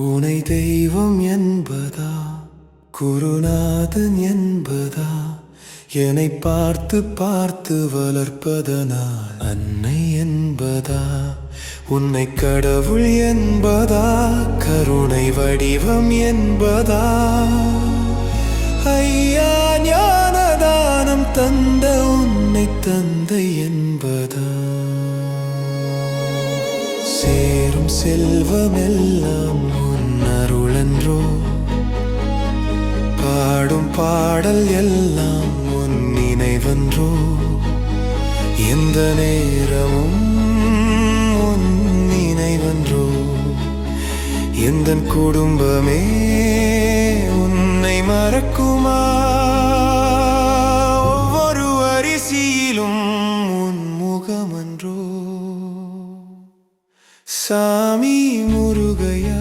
உனை தெய்வம் என்பதா, குருநாதன் என்பதா, என்னை பார்த்து பார்த்து வளர்ப்பதனால் அன்னை என்பதா, உன்னை கடவுள் என்பதா, கருணை வடிவம் என்பதா, ஐயா ஞானதானம் தந்த உன்னை தந்தை என்பதா, சேரும் செல்வமெல்லாம் உன் அருளன்றோ, பாடும் பாடல் எல்லாம் உன் நினைவன்றோ, எந்த நேரமும் உன் நினைவன்றோ, எந்த குடும்பமே உன்னை மறக்குமா, ஒவ்வொரு அரிசியிலும் உன் முகமன்றோ, சாமி முருகையா